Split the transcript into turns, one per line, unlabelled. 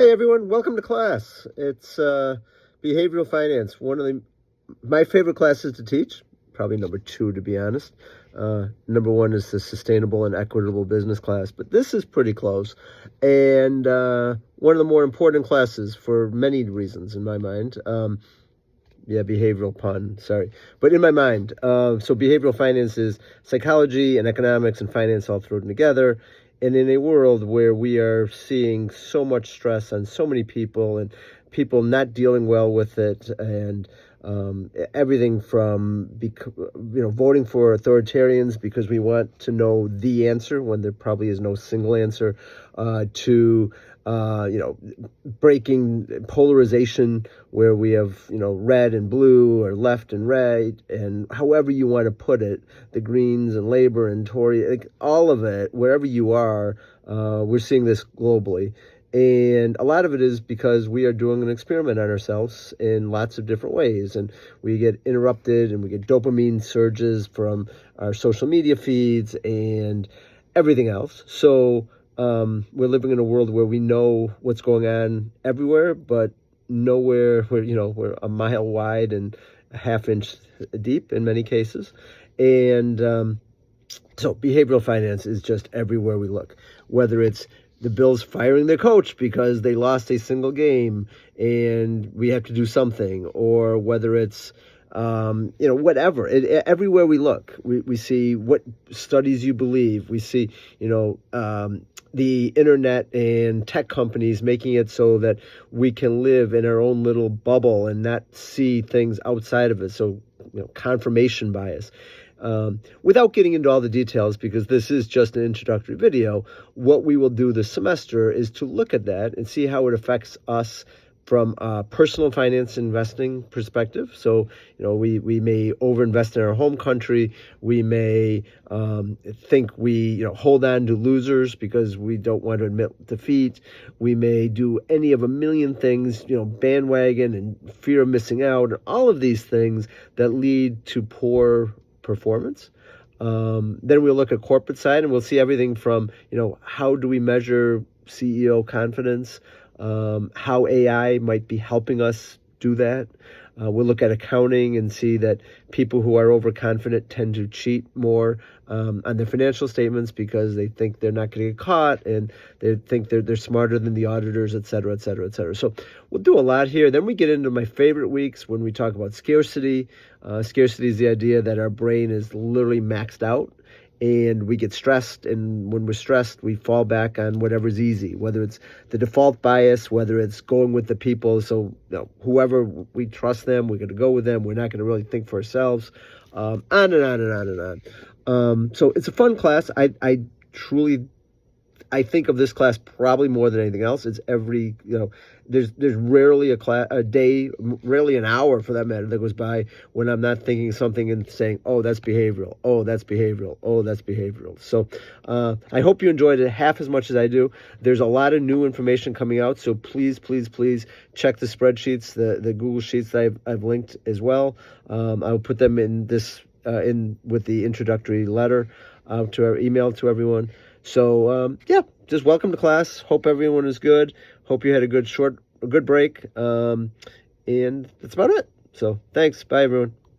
Hey everyone, welcome to class. It's behavioral finance. My favorite classes to teach. Probably number two, to be honest. Number one is the sustainable and equitable business class, but this is pretty close, and one of the more important classes for many reasons in my mind. Yeah, behavioral pun. Sorry, but in my mind, so behavioral finance is psychology and economics and finance all thrown together. And in a world where we are seeing so much stress on so many people and people not dealing well with it, and everything from voting for authoritarians because we want to know the answer when there probably is no single answer, to breaking polarization where we have red and blue or left and right, and however you want to put it, the Greens and Labor and Tory, like all of it, wherever you are, we're seeing this globally. And a lot of it is because we are doing an experiment on ourselves in lots of different ways. And we get interrupted and we get dopamine surges from our social media feeds and everything else. So we're living in a world where we know what's going on everywhere, but nowhere where, we're a mile wide and a half inch deep in many cases. And so behavioral finance is just everywhere we look, whether it's the Bills firing their coach because they lost a single game and we have to do something, or whether it's, whatever. Everywhere we look, we see what studies you believe. We see, the internet and tech companies making it so that we can live in our own little bubble and not see things outside of it. So, confirmation bias. Without getting into all the details, because this is just an introductory video, what we will do this semester is to look at that and see how it affects us from a personal finance investing perspective. So, we may overinvest in our home country. We may think we, hold on to losers because we don't want to admit defeat. We may do any of a million things, bandwagon and fear of missing out, and all of these things that lead to poor performance. Then we'll look at corporate side and we'll see everything from, how do we measure CEO confidence, how AI might be helping us do that. We'll look at accounting and see that people who are overconfident tend to cheat more on their financial statements because they think they're not going to get caught and they think they're smarter than the auditors, et cetera, et cetera, et cetera. So we'll do a lot here. Then we get into my favorite weeks when we talk about scarcity. Scarcity is the idea that our brain is literally maxed out and we get stressed, and when we're stressed, we fall back on whatever's easy, whether it's the default bias, whether it's going with the people. So, whoever we trust them, we're going to go with them. We're not going to really think for ourselves. On and on and on and on. So it's a fun class. I truly think of this class probably more than anything else. It's every, there's rarely a day, rarely an hour for that matter, that goes by when I'm not thinking something and saying, oh, that's behavioral. Oh, that's behavioral. Oh, that's behavioral. So I hope you enjoyed it half as much as I do. There's a lot of new information coming out. So please, please, please check the spreadsheets, the Google Sheets that I've linked as well. I'll put them in this, with the introductory letter to our email to everyone. So, just welcome to class. Hope everyone is good. Hope you had a good break. And that's about it. So thanks. Bye, everyone.